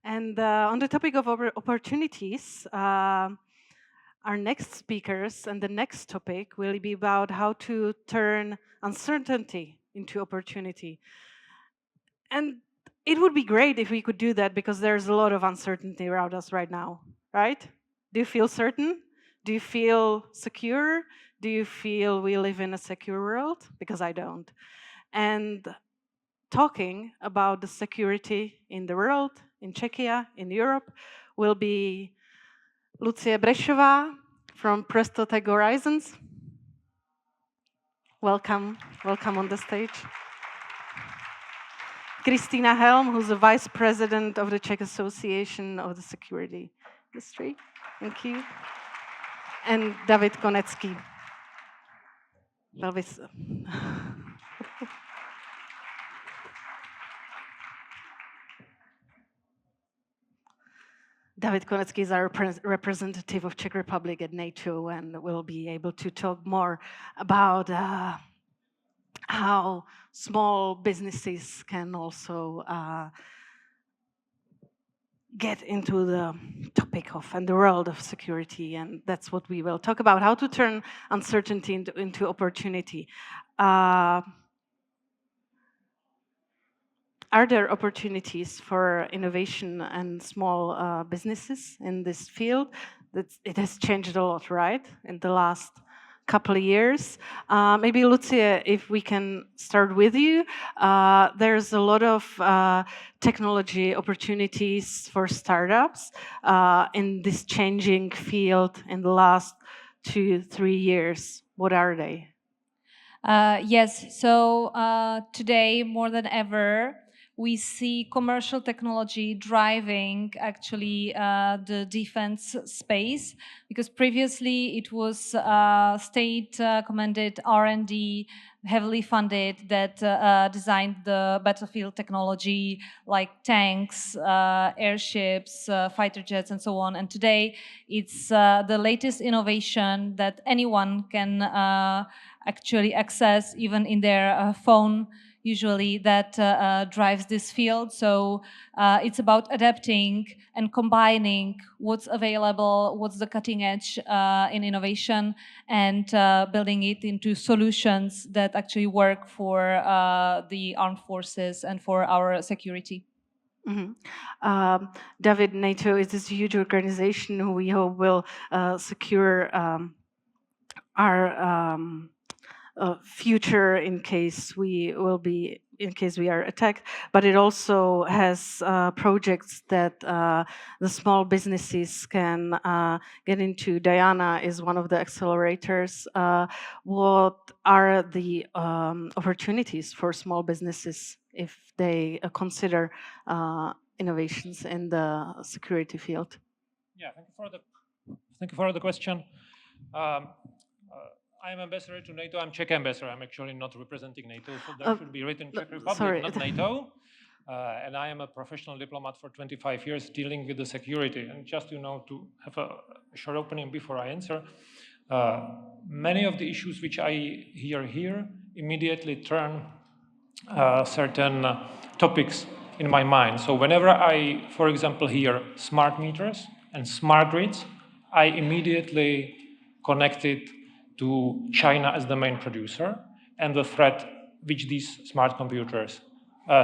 And on the topic of opportunities, our next speakers and the next topic will be about how to turn uncertainty into opportunity. And it would be great if we could do that, because there's a lot of uncertainty around us right now, right? Do you feel certain? Do you feel secure? Do you feel we live in a secure world? Because I don't. And talking about the security in the world, in Czechia, in Europe, will be Lucie Brešová from Presto Horizons. Welcome, welcome on the stage. Kristýna Helm, who's the Vice President of the Czech Association of the Security Industry. Thank you. And David Konecký. David Konecký is our representative of Czech Republic at NATO, and will be able to talk more about how small businesses can also get into the topic of and the world of security, and that's what we will talk about: how to turn uncertainty into opportunity. Are there opportunities for innovation and small businesses in this field? It has changed a lot, right, in the last couple of years. Maybe Lucie, if we can start with you. There's a lot of technology opportunities for startups in this changing field in the last 2-3 years. What are they? Yes, so today more than ever, we see commercial technology driving actually the defense space, because previously it was state-commanded R&D, heavily funded, that designed the battlefield technology like tanks, airships, fighter jets, and so on. And today it's the latest innovation that anyone can actually access, even in their phone, usually, that drives this field. So it's about adapting and combining what's available, what's the cutting edge in innovation, and building it into solutions that actually work for the armed forces and for our security. Mm-hmm. David, NATO is this huge organization who we hope will secure our future in case we are attacked, but it also has projects that the small businesses can get into. Diana is one of the accelerators. What are the opportunities for small businesses if they consider innovations in the security field? Yeah, thank you for the question. I'm ambassador to NATO. I'm Czech ambassador. I'm actually not representing NATO, so there should be written Czech Republic, sorry, not NATO. And I am a professional diplomat for 25 years dealing with the security. And just, to have a short opening before I answer, many of the issues which I hear here immediately turn certain topics in my mind. So whenever I, for example, hear smart meters and smart grids, I immediately connect it to China as the main producer and the threat which these smart computers,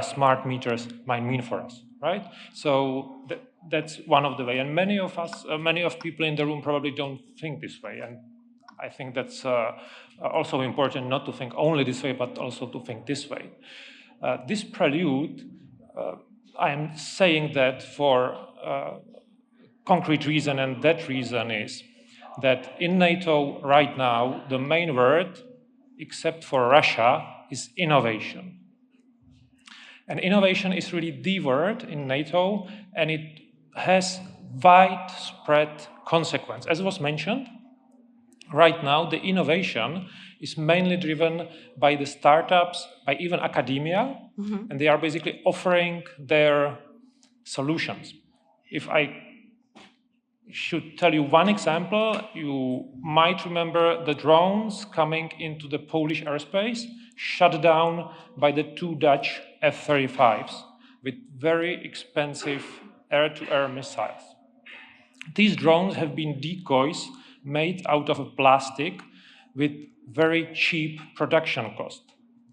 smart meters might mean for us, right? So that's one of the way. And many of us, many of people in the room probably don't think this way. And I think that's also important not to think only this way, but also to think this way. This prelude, I am saying that for concrete reason, and that reason is that in NATO right now, the main word, except for Russia, is innovation. And innovation is really the word in NATO, and it has widespread consequence. As was mentioned, right now the innovation is mainly driven by the startups, by even academia, and they are basically offering their solutions. If I should tell you one example, you might remember the drones coming into the Polish airspace, shut down by the 2 Dutch F-35s with very expensive air-to-air missiles. These drones have been decoys made out of plastic with very cheap production cost.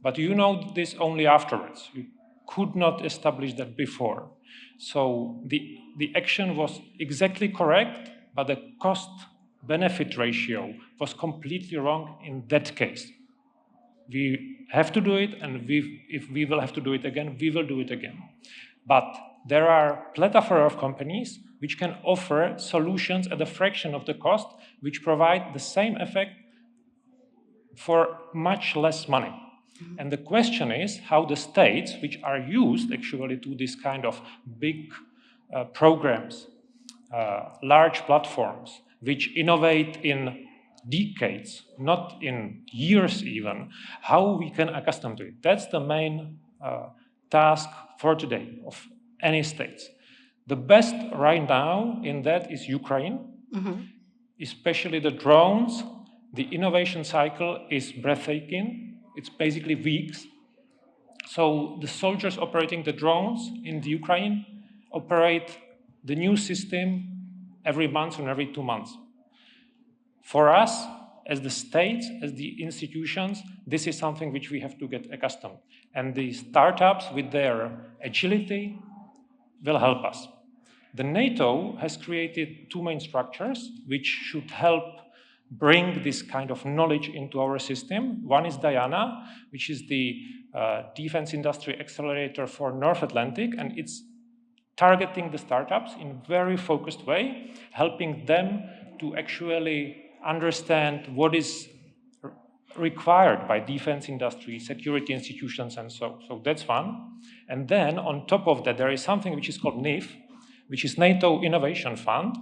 But you know this only afterwards. You could not establish that before. So the action was exactly correct, but the cost-benefit ratio was completely wrong in that case. We have to do it, and if we will have to do it again, we will do it again. But there are plethora of companies which can offer solutions at a fraction of the cost, which provide the same effect for much less money. And the question is how the states, which are used actually to this kind of big programs, large platforms, which innovate in decades, not in years even, how we can accustom to it. That's the main task for today of any states. The best right now in that is Ukraine, especially the drones. The innovation cycle is breathtaking. It's basically weeks. So the soldiers operating the drones in the Ukraine operate the new system every month and every 2 months. For us, as the states, as the institutions, this is something which we have to get accustomed. And the startups with their agility will help us. The NATO has created 2 main structures which should help bring this kind of knowledge into our system. One is Diana, which is the defense industry accelerator for North Atlantic, and it's targeting the startups in a very focused way, helping them to actually understand what is required by defense industry, security institutions, and so that's one. And then on top of that, there is something which is called NIF, which is NATO Innovation Fund,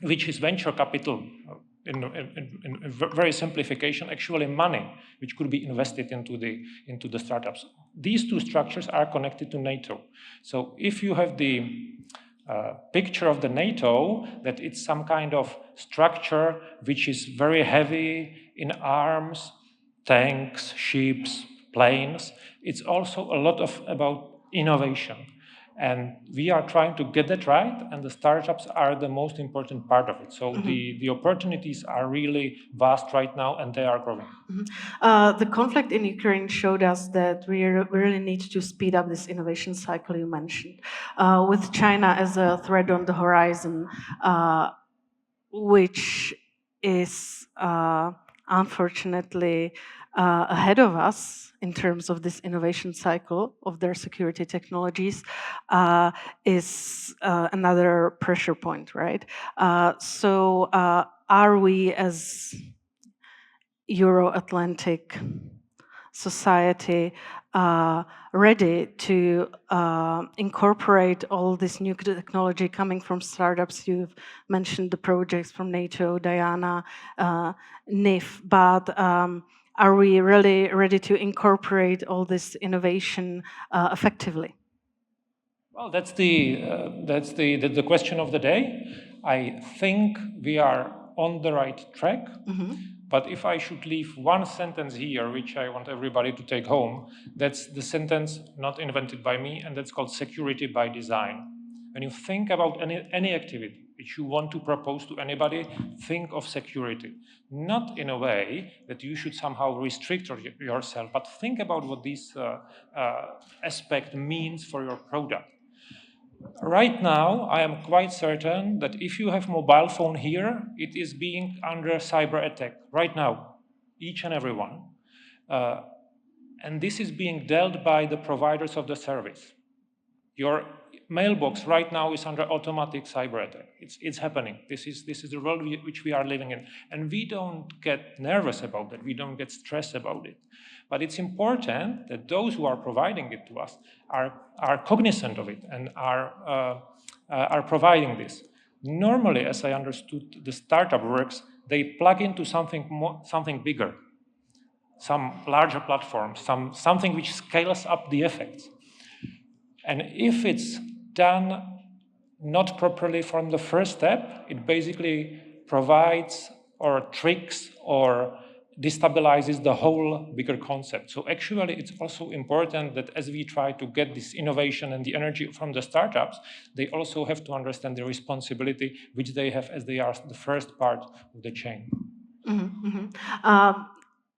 which is venture capital in very simplification, actually money which could be invested into the startups. These 2 structures are connected to NATO. So if you have the picture of the NATO, that it's some kind of structure which is very heavy in arms, tanks, ships, planes, it's also a lot about innovation. And we are trying to get that right, and the startups are the most important part of it. So the opportunities are really vast right now, and they are growing. The conflict in Ukraine showed us that we really need to speed up this innovation cycle you mentioned. With China as a threat on the horizon, which is unfortunately ahead of us in terms of this innovation cycle of their security technologies, is another pressure point, right? So are we as Euro-Atlantic society ready to incorporate all this new technology coming from startups? You've mentioned the projects from NATO, Diana, NIF, but are we really ready to incorporate all this innovation effectively? Well, that's the question of the day. I think we are on the right track. But if I should leave one sentence here, which I want everybody to take home, that's the sentence not invented by me, and that's called security by design. When you think about any activity which you want to propose to anybody, think of security. Not in a way that you should somehow restrict yourself, but think about what this aspect means for your product. Right now, I am quite certain that if you have mobile phone here, it is being under cyber attack right now, each and every one. And this is being dealt by the providers of the service. Your mailbox right now is under automatic cyber attack. It's happening. This is the world which we are living in. And we don't get nervous about that. We don't get stressed about it. But it's important that those who are providing it to us are cognizant of it and are providing this. Normally, as I understood the startup works, they plug into something bigger, some larger platform, something which scales up the effects. And if it's done not properly from the first step, it basically provides or tricks or destabilizes the whole bigger concept. So actually, it's also important that as we try to get this innovation and the energy from the startups, they also have to understand the responsibility which they have as they are the first part of the chain.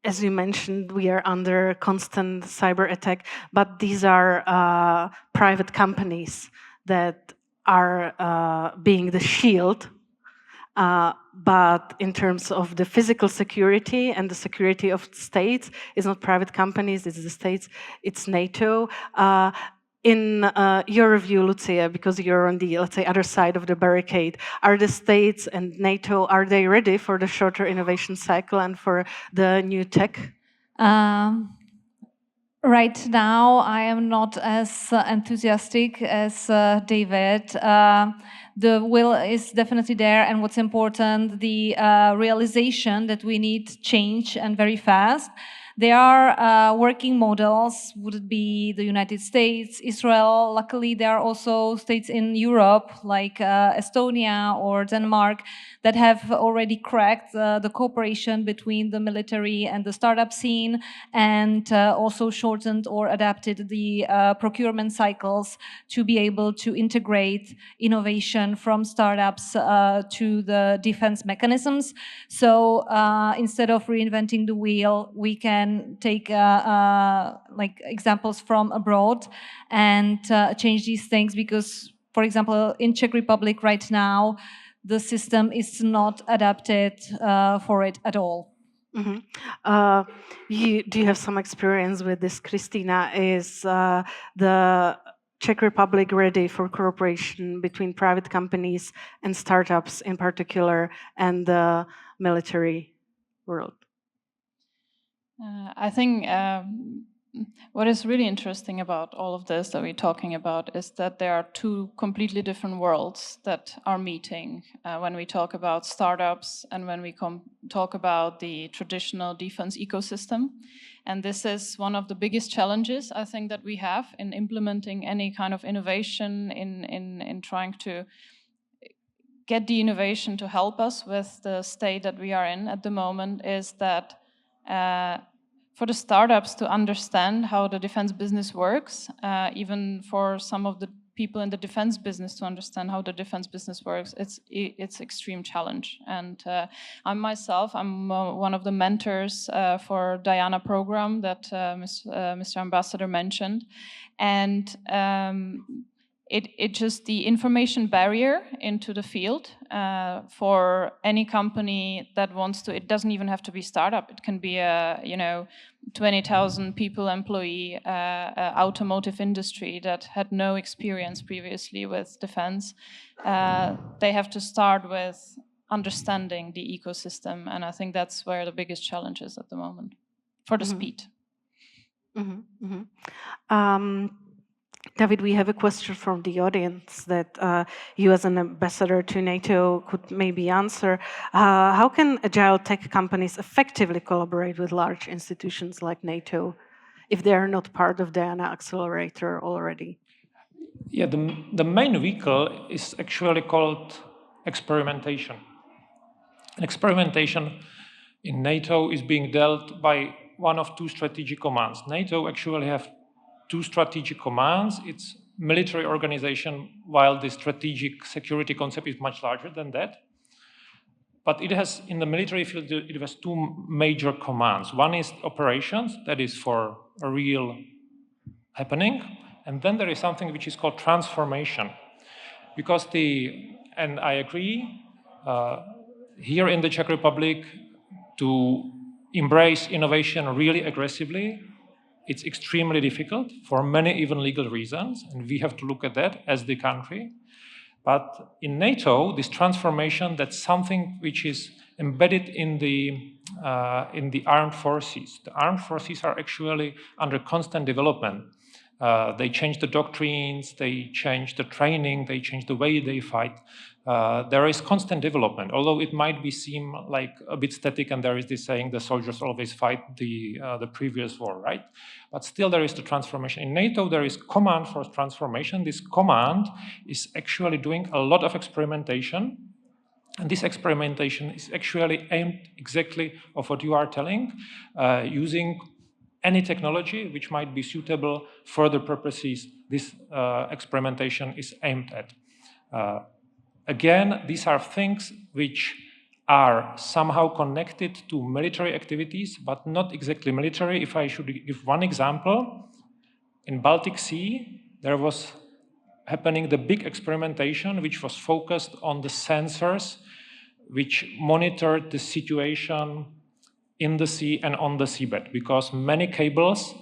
As you mentioned, we are under constant cyber attack, but these are private companies that are being the shield. But in terms of the physical security and the security of states, it's not private companies, it's the states, it's NATO. In your view, Lucia, because you're on the, let's say, other side of the barricade, are the states and NATO, are they ready for the shorter innovation cycle and for the new tech? Right now, I am not as enthusiastic as David. The will is definitely there, and what's important, the realization that we need change and very fast. There are working models, would it be the United States, Israel. Luckily, there are also states in Europe, like Estonia or Denmark, that have already cracked the cooperation between the military and the startup scene, and also shortened or adapted the procurement cycles to be able to integrate innovation from startups to the defense mechanisms. So instead of reinventing the wheel, we can take like examples from abroad and change these things, because, for example, in Czech Republic right now, the system is not adapted for it at all. Do you have some experience with this, Kristýna? Is the Czech Republic ready for cooperation between private companies and startups in particular and the military world? I think what is really interesting about all of this that we're talking about is that there are two completely different worlds that are meeting when we talk about startups and when we talk about the traditional defense ecosystem. And this is one of the biggest challenges, I think, that we have in implementing any kind of innovation, in trying to get the innovation to help us with the state that we are in at the moment, is that for the startups to understand how the defense business works, even for some of the people in the defense business to understand how the defense business works, it's extreme challenge. And I myself, I'm one of the mentors for Diana program that Mr. Ambassador mentioned. And it just the information barrier into the field for any company that wants to. It doesn't even have to be startup. It can be a 20,000 people employee automotive industry that had no experience previously with defense. They have to start with understanding the ecosystem, and I think that's where the biggest challenge is at the moment for the speed. David, we have a question from the audience that you as an ambassador to NATO could maybe answer. How can agile tech companies effectively collaborate with large institutions like NATO if they are not part of Diana Accelerator already? Yeah, the main vehicle is actually called experimentation. And experimentation in NATO is being dealt by one of two strategic commands. NATO actually have two strategic commands. It's military organization, while the strategic security concept is much larger than that. But it has, in the military field, it has two major commands. One is operations, that is for a real happening. And then there is something which is called transformation. Because and I agree, here in the Czech Republic, to embrace innovation really aggressively, it's extremely difficult for many even legal reasons, and we have to look at that as the country. But in NATO, this transformation, that's something which is embedded in the armed forces. The armed forces are actually under constant development. They change the doctrines, they change the training, they change the way they fight. There is constant development, although it might seem like a bit static, and there is this saying, the soldiers always fight the previous war, right? But still there is the transformation. In NATO, there is command for transformation. This command is actually doing a lot of experimentation And this experimentation is actually aimed exactly of what you are telling, using any technology which might be suitable for the purposes this experimentation is aimed at. Again, these are things which are somehow connected to military activities, but not exactly military. If I should give one example, in Baltic Sea, there was happening the big experimentation which was focused on the sensors which monitored the situation in the sea and on the seabed, because many cables,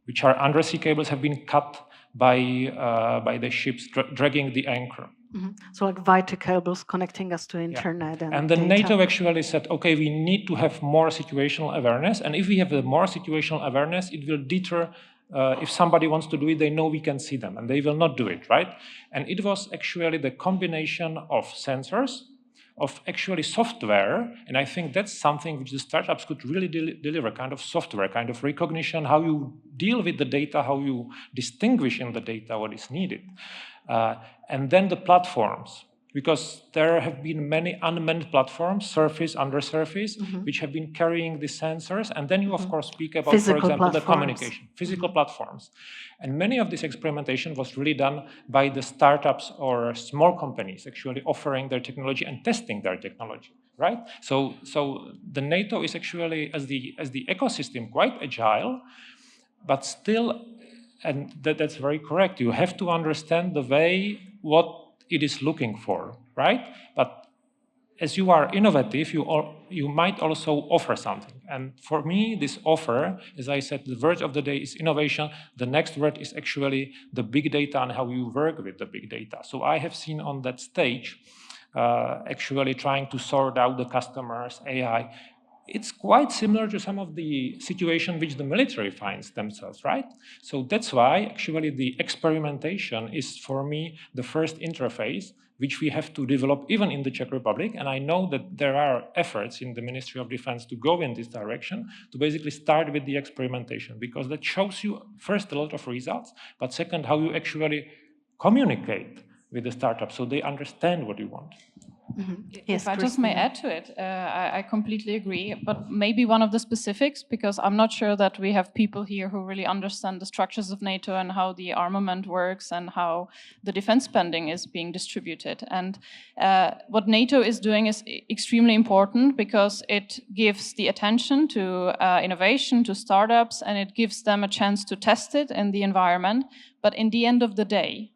which are undersea cables, have been cut by the ships dragging the anchor. Mm-hmm. So like VIC cables connecting us to internet and the data. NATO actually said, okay, we need to have more situational awareness, and if we have the more situational awareness, it will deter. If somebody wants to do it, they know we can see them, and they will not do it, right? And it was actually the combination of sensors, of actually software, and I think that's something which the startups could really deliver, kind of software, kind of recognition, how you deal with the data, how you distinguish in the data what is needed. And then the platforms, because there have been many unmanned platforms, surface, undersurface, which have been carrying the sensors. And then you, of course, speak about, for example, the communication, physical platforms. And many of this experimentation was really done by the startups or small companies actually offering their technology and testing their technology, right? So the NATO is actually, as the ecosystem, quite agile, but still, and that's very correct, you have to understand the way what it is looking for, right? But as you are innovative, you might also offer something. And for me, this offer, as I said, the word of the day is innovation. The next word is actually the big data and how you work with the big data. So I have seen on that stage, actually trying to sort out the customers, AI. It's quite similar to some of the situation which the military finds themselves, right? So that's why actually the experimentation is, for me, the first interface which we have to develop even in the Czech Republic. And I know that there are efforts in the Ministry of Defense to go in this direction, to basically start with the experimentation, because that shows you, first, a lot of results, but second, how you actually communicate with the startup so they understand what you want. Yes, if I just may add to it, I completely agree, but maybe one of the specifics, because I'm not sure that we have people here who really understand the structures of NATO and how the armament works and how the defense spending is being distributed. And what NATO is doing is extremely important because it gives the attention to innovation, to startups, and it gives them a chance to test it in the environment. But in the end of the day,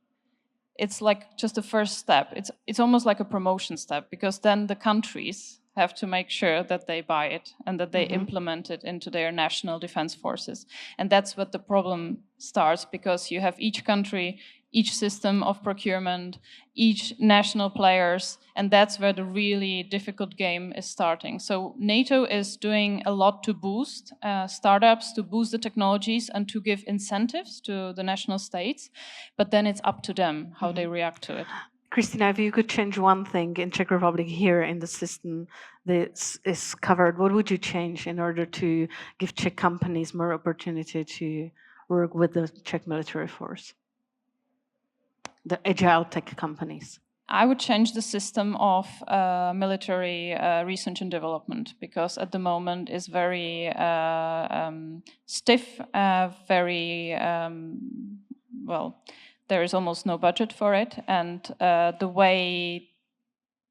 it's like just the first step. It's almost like a promotion step, because then the countries have to make sure that they buy it and that they implement it into their national defense forces. And that's what the problem starts, because you have each country, each system of procurement, each national players, and that's where the really difficult game is starting. So NATO is doing a lot to boost startups, to boost the technologies, and to give incentives to the national states, but then it's up to them how they react to it. Kristýna, if you could change one thing in Czech Republic here in the system that is covered, what would you change in order to give Czech companies more opportunity to work with the Czech military force? The agile tech companies. I would change the system of military research and development, because at the moment it's very stiff, very, well, there is almost no budget for it. And the way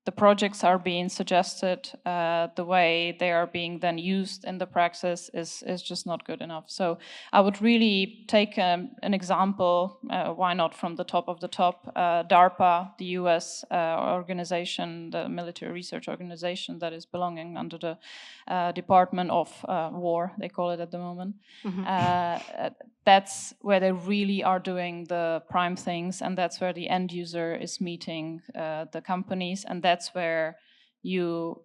the projects are being suggested, the way they are being then used in the praxis is just not good enough. So I would really take an example, why not from the top of the top, DARPA, the US organization, the military research organization that is belonging under the Department of War, they call it at the moment. That's where they really are doing the prime things, and that's where the end user is meeting the companies, and that's where you,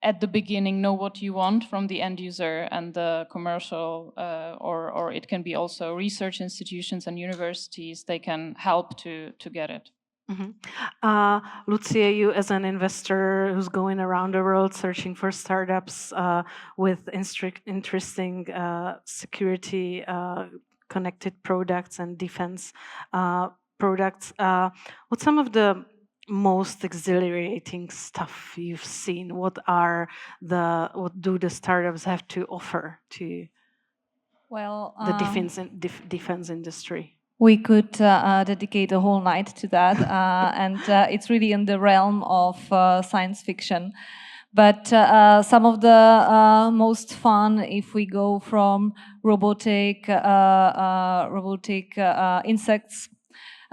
at the beginning, know what you want from the end user, and the commercial, or it can be also research institutions and universities, they can help to get it. Lucie, you as an investor who's going around the world searching for startups with interesting security connected products and defense products, what's some of the most exhilarating stuff you've seen? What do the startups have to offer to the defense industry? We could dedicate a whole night to that, and it's really in the realm of science fiction. But some of the most fun, if we go from robotic insects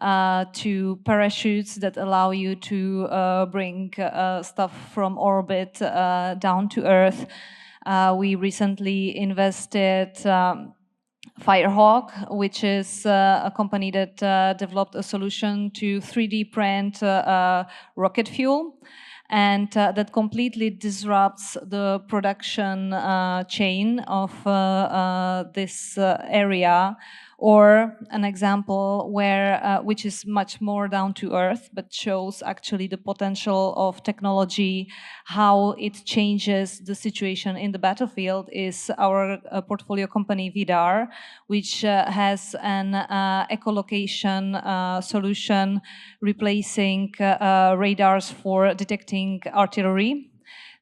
to parachutes that allow you to bring stuff from orbit down to Earth. We recently invested Firehawk, which is a company that developed a solution to 3D print rocket fuel. And that completely disrupts the production chain of this area. Or an example which is much more down to earth, but shows actually the potential of technology, how it changes the situation in the battlefield, is our portfolio company Vidar, which has an echolocation solution replacing radars for detecting artillery.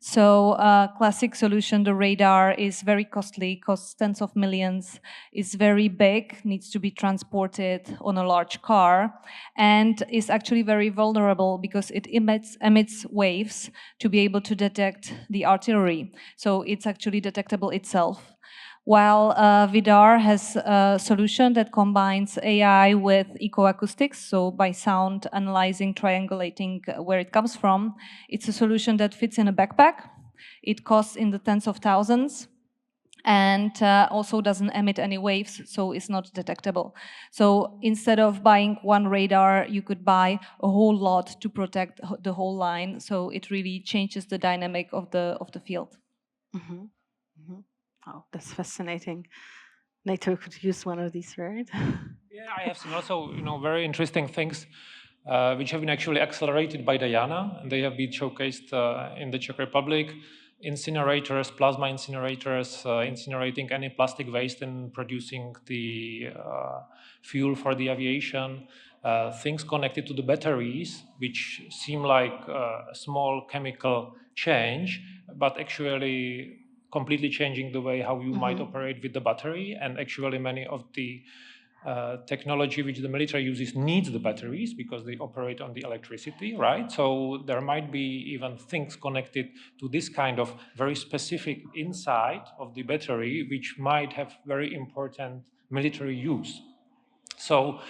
So classic solution, the radar is very costly, costs tens of millions, is very big, needs to be transported on a large car, and is actually very vulnerable because it emits waves to be able to detect the artillery. So it's actually detectable itself. While Vidar has a solution that combines AI with ecoacoustics, so by sound analyzing, triangulating where it comes from. It's a solution that fits in a backpack. It costs in the tens of thousands and also doesn't emit any waves, so it's not detectable. So instead of buying one radar, you could buy a whole lot to protect the whole line. So it really changes the dynamic of the field. Mm-hmm. Mm-hmm. Oh, that's fascinating. NATO could use one of these, right? Yeah, I have seen also, very interesting things which have been actually accelerated by Diana, and they have been showcased in the Czech Republic. Incinerators, plasma incinerators, incinerating any plastic waste and producing the fuel for the aviation. Things connected to the batteries, which seem like a small chemical change, but actually completely changing the way how you might operate with the battery. And actually many of the technology which the military uses needs the batteries because they operate on the electricity, right? So there might be even things connected to this kind of very specific inside of the battery which might have very important military use. So,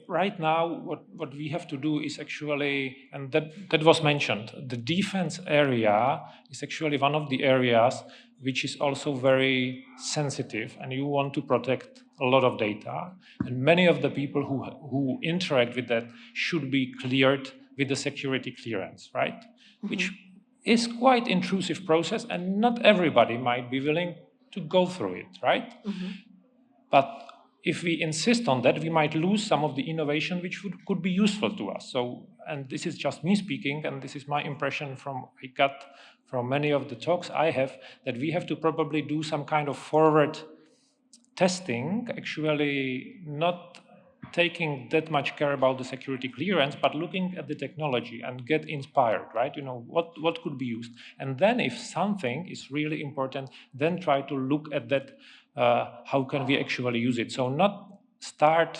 right now, what we have to do is actually, and that was mentioned, the defense area is actually one of the areas which is also very sensitive, and you want to protect a lot of data. And many of the people who interact with that should be cleared with the security clearance, right? Which is quite intrusive process, and not everybody might be willing to go through it, right? But if we insist on that, we might lose some of the innovation which could be useful to us. So, and this is just me speaking, and this is my impression I got from many of the talks I have, that we have to probably do some kind of forward testing, actually not taking that much care about the security clearance, but looking at the technology and get inspired, right? What could be used. And then if something is really important, then try to look at that, how can we actually use it? So not start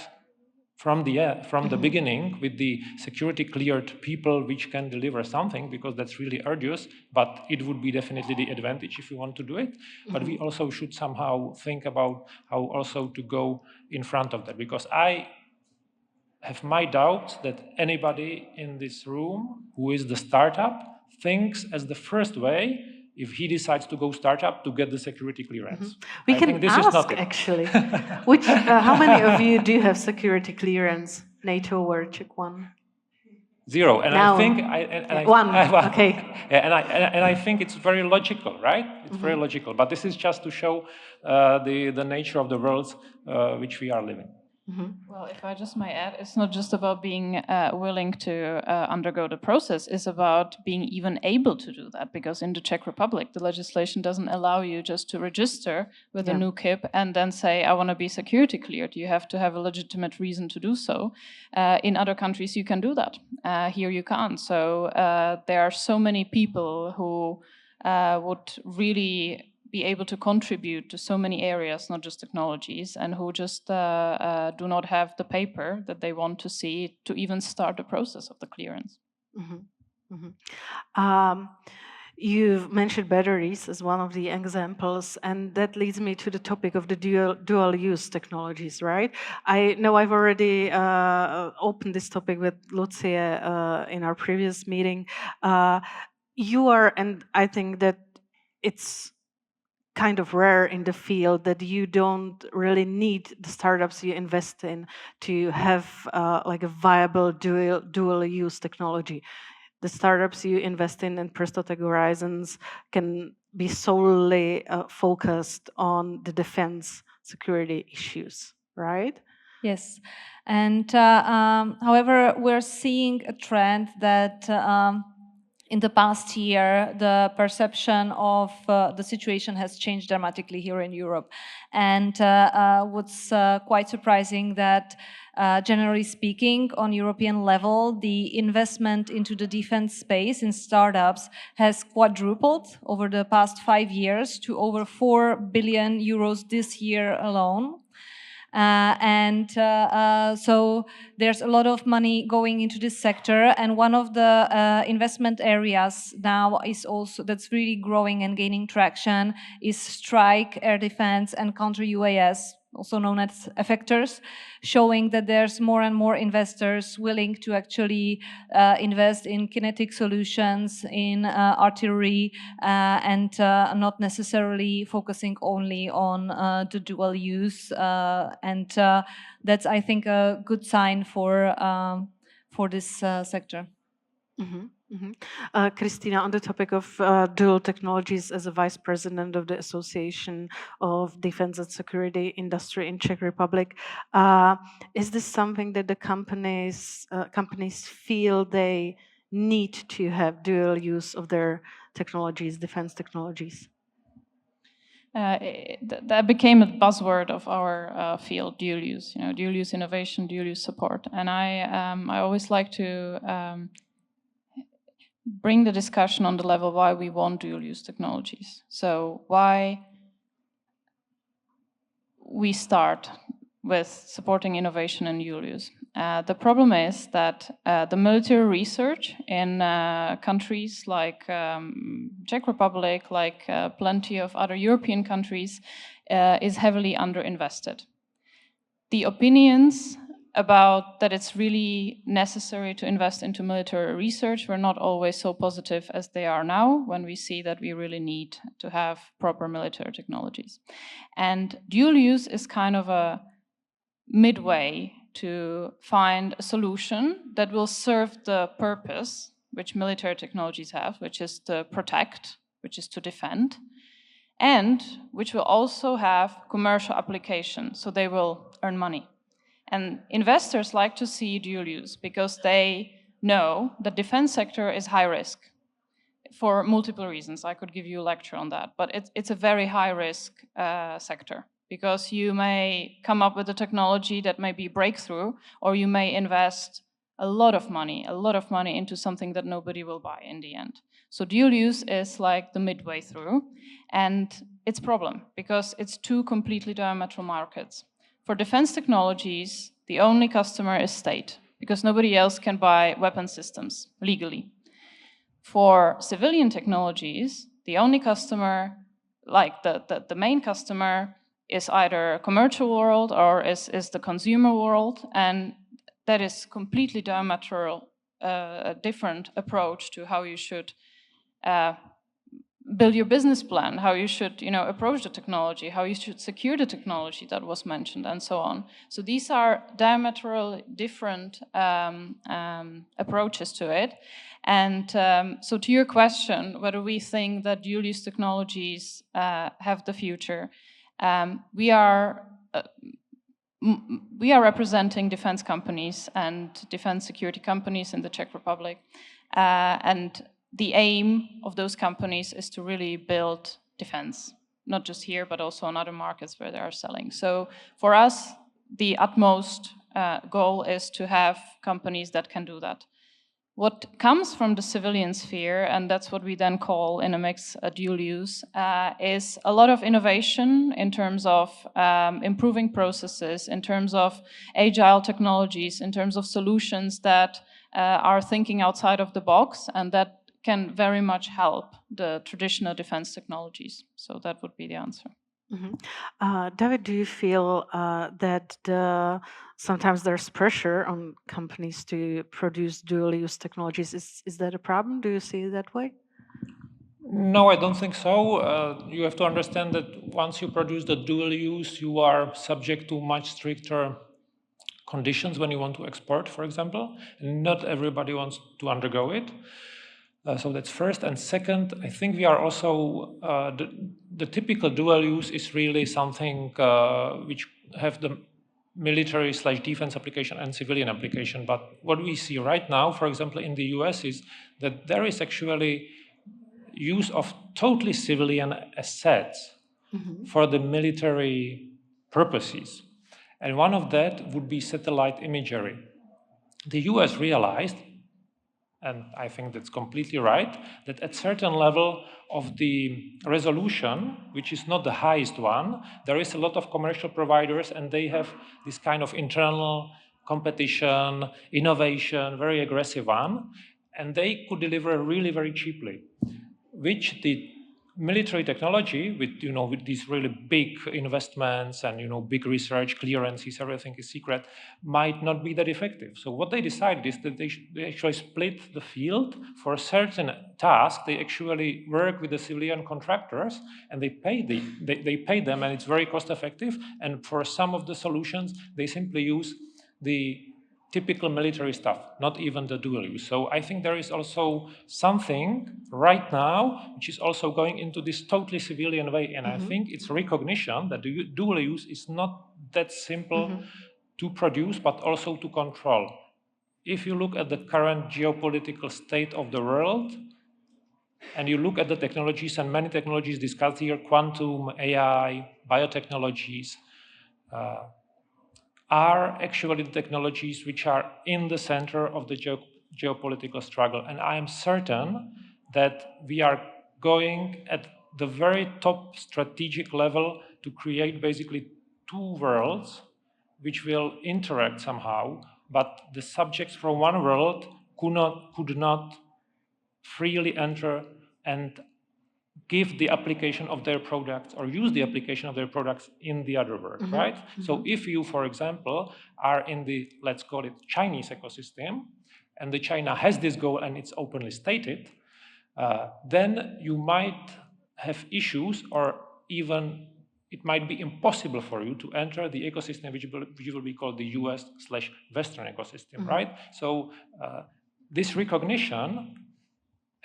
from the beginning with the security cleared people which can deliver something, because that's really arduous, but it would be definitely the advantage if you want to do it. But we also should somehow think about how also to go in front of that, because I have my doubts that anybody in this room who is the startup thinks as the first way, if he decides to go startup, to get the security clearance. We can ask, actually, how many of you do have security clearance, NATO or Czech one? Zero, and now, I think one. Okay. Yeah, and I think it's very logical, right? It's very logical. But this is just to show the nature of the world which we are living. Well, if I just may add, it's not just about being willing to undergo the process, it's about being even able to do that, because in the Czech Republic, the legislation doesn't allow you just to register with a new KIP and then say, I want to be security cleared. You have to have a legitimate reason to do so. In other countries, you can do that. Here you can't. So there are so many people who would really be able to contribute to so many areas, not just technologies, and who just do not have the paper that they want to see to even start the process of the clearance. You've mentioned batteries as one of the examples, and that leads me to the topic of the dual-use technologies, right? I know I've already opened this topic with Lucie in our previous meeting. You are, and I think that it's kind of rare in the field that you don't really need the startups you invest in to have like a viable dual-use technology. The startups you invest in Presto Tech Horizons can be solely focused on the defense security issues, right? Yes, and however, we're seeing a trend that in the past year, the perception of the situation has changed dramatically here in Europe. And what's quite surprising that, generally speaking, on European level, the investment into the defense space in startups has quadrupled over the past 5 years to over 4 billion euros this year alone. So there's a lot of money going into this sector, and one of the investment areas now is also that's really growing and gaining traction is strike, air defense, and counter UAS, also known as effectors, showing that there's more and more investors willing to actually invest in kinetic solutions, in artillery, and not necessarily focusing only on the dual use. And that's, I think, a good sign for this sector. Kristýna, on the topic of dual technologies, as a vice president of the Association of Defense and Security Industry in Czech Republic, is this something that the companies feel they need to have dual use of their technologies, defense technologies? That became a buzzword of our field, dual use. Dual use innovation, dual use support, and I always like to bring the discussion on the level why we want dual-use technologies. So why we start with supporting innovation and dual-use. The problem is that the military research in countries like Czech Republic, like plenty of other European countries, is heavily underinvested. The opinions about that it's really necessary to invest into military research were not always so positive as they are now, when we see that we really need to have proper military technologies. And dual use is kind of a midway to find a solution that will serve the purpose which military technologies have, which is to protect, which is to defend, and which will also have commercial application, so they will earn money. And investors like to see dual use because they know the defense sector is high risk for multiple reasons. I could give you a lecture on that, but it's a very high risk sector, because you may come up with a technology that may be breakthrough, or you may invest a lot of money into something that nobody will buy in the end. So dual use is like the midway through, and it's a problem because it's two completely diametral markets. For defense technologies, the only customer is state, because nobody else can buy weapon systems legally. For civilian technologies, the only customer, like the main customer, is either commercial world or is the consumer world, and that is completely diametral, a different approach to how you should build your business plan, how you should, approach the technology, how you should secure the technology that was mentioned, and so on. So these are diametrally different approaches to it. And so to your question, whether we think that dual-use technologies have the future, we are we are representing defense companies and defense security companies in the Czech Republic. And the aim of those companies is to really build defense, not just here, but also in other markets where they are selling. So for us, the utmost goal is to have companies that can do that. What comes from the civilian sphere, and that's what we then call in a mix a dual use, is a lot of innovation in terms of improving processes, in terms of agile technologies, in terms of solutions that are thinking outside of the box and that can very much help the traditional defense technologies. So that would be the answer. Mm-hmm. David, do you feel that sometimes there's pressure on companies to produce dual-use technologies? Is that a problem? Do you see it that way? No, I don't think so. You have to understand that once you produce the dual use, you are subject to much stricter conditions when you want to export, for example. And not everybody wants to undergo it. So that's first. And second, I think we are also, the typical dual use is really something which have the military/defense application and civilian application. But what we see right now, for example, in the US is that there is actually use of totally civilian assets for the military purposes. And one of that would be satellite imagery. The US realized, and I think that's completely right, that at certain level of the resolution, which is not the highest one, there is a lot of commercial providers and they have this kind of internal competition, innovation, very aggressive one, and they could deliver really very cheaply, which the military technology with, with these really big investments and, big research, clearances, everything is secret, might not be that effective. So what they decided is that they actually split the field. For a certain task, they actually work with the civilian contractors and they pay them and it's very cost effective. And for some of the solutions, they simply use the typical military stuff, not even the dual use. So I think there is also something right now which is also going into this totally civilian way. And I think it's recognition that the dual use is not that simple to produce, but also to control. If you look at the current geopolitical state of the world, and you look at the technologies, and many technologies discussed here, quantum, AI, biotechnologies, are actually the technologies which are in the center of the geopolitical struggle. And I am certain that we are going at the very top strategic level to create basically two worlds which will interact somehow, but the subjects from one world could not freely enter and give the application of their products or use the application of their products in the other world, right? So if you, for example, are in the, let's call it Chinese ecosystem, and the China has this goal and it's openly stated, then you might have issues or even it might be impossible for you to enter the ecosystem which will be called the US/Western ecosystem, right? So this recognition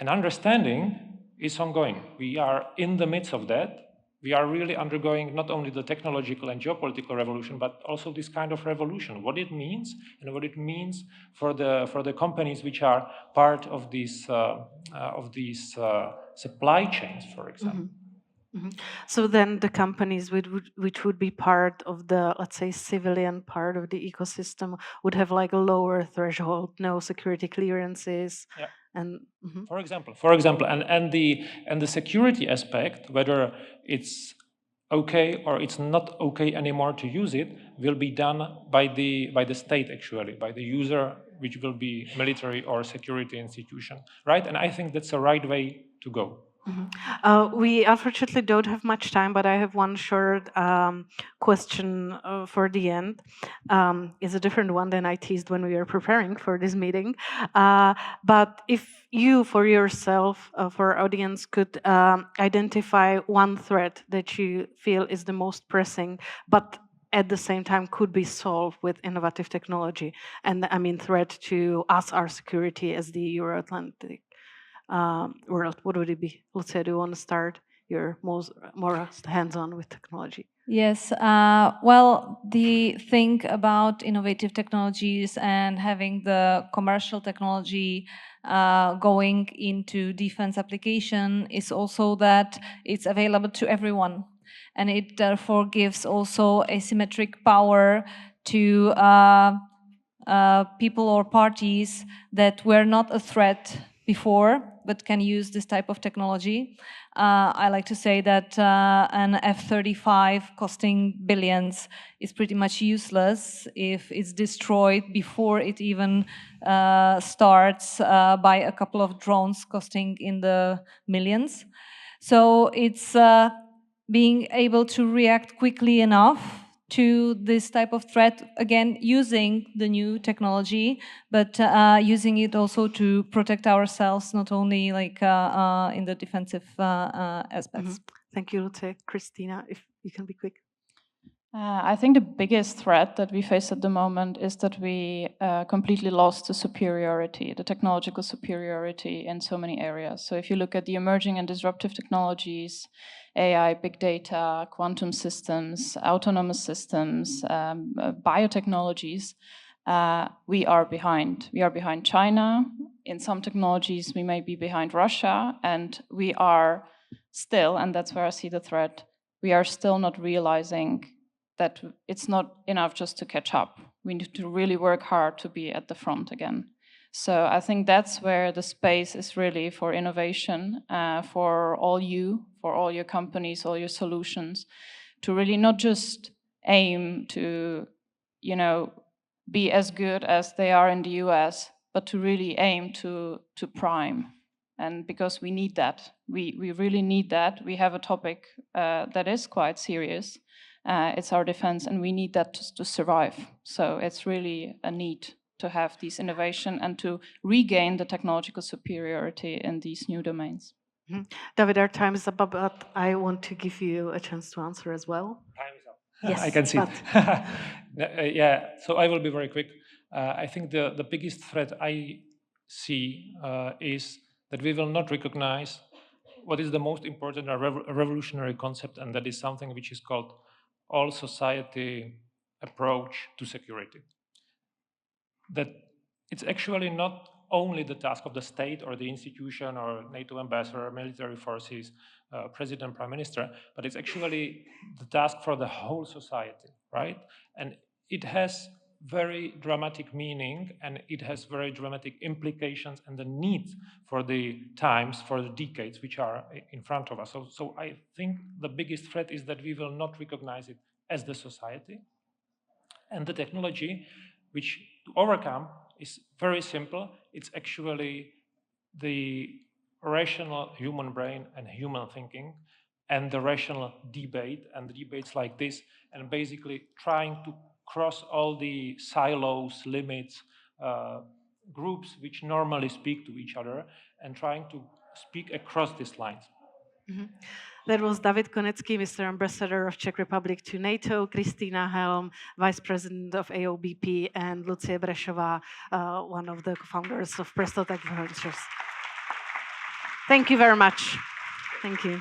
and understanding is ongoing. We are in the midst of that. We are really undergoing not only the technological and geopolitical revolution, but also this kind of revolution. What it means and what it means for the companies which are part of these supply chains, for example. So then the companies which would be part of the, let's say, civilian part of the ecosystem would have like a lower threshold, no security clearances. Yeah. And for example, and the security aspect, whether it's okay or it's not okay anymore to use it, will be done by the state actually, by the user, which will be military or security institution, right? And I think that's the right way to go. We unfortunately don't have much time, but I have one short question for the end. It's a different one than I teased when we were preparing for this meeting. But if you, for yourself, for our audience, could identify one threat that you feel is the most pressing, but at the same time could be solved with innovative technology, and I mean threat to us, our security as the Euro-Atlantic world, what would it be? Lucie, do you want to start? you're more hands-on with technology. Yes, well, the thing about innovative technologies and having the commercial technology going into defense application is also that it's available to everyone. And it therefore gives also asymmetric power to people or parties that were not a threat before, but can use this type of technology. I like to say that an F-35 costing billions is pretty much useless if it's destroyed before it even starts by a couple of drones costing in the millions. So it's being able to react quickly enough to this type of threat, again, using the new technology, but using it also to protect ourselves, not only like in the defensive aspects. Thank you, Lucie. Kristýna, if you can be quick. I think the biggest threat that we face at the moment is that we completely lost the superiority, the technological superiority in so many areas. So if you look at the emerging and disruptive technologies, AI, big data, quantum systems, autonomous systems, biotechnologies, we are behind. We are behind China. In some technologies, we may be behind Russia, and we are still, and that's where I see the threat, we are still not realizing that it's not enough just to catch up. We need to really work hard to be at the front again. So I think that's where the space is really for innovation, for all your companies, all your solutions, to really not just aim to, be as good as they are in the US, but to really aim to prime. And because we need that, we really need that. We have a topic that is quite serious. It's our defense, and we need that to survive. So it's really a need to have these innovation and to regain the technological superiority in these new domains. David, our time is up, but I want to give you a chance to answer as well. Time is up. Yes, I can see it. Yeah, so I will be very quick. I think the biggest threat I see is that we will not recognize what is the most important revolutionary concept, and that is something which is called all society approach to security. That it's actually not only the task of the state or the institution or NATO ambassador, military forces, president, prime minister, but it's actually the task for the whole society, right? And it has very dramatic meaning, and it has very dramatic implications and the needs for the times, for the decades which are in front of us. So I think the biggest threat is that we will not recognize it as the society. And the technology which to overcome is very simple. It's actually the rational human brain and human thinking, and the rational debate, and the debates like this, and basically trying to cross all the silos, limits, groups which normally speak to each other, and trying to speak across these lines. That was David Konecký, Mr. Ambassador of Czech Republic to NATO, Kristýna Helm, Vice President of AOBP, and Lucie Brešová, one of the co-founders of Presto Ventures. Thank you very much. Thank you.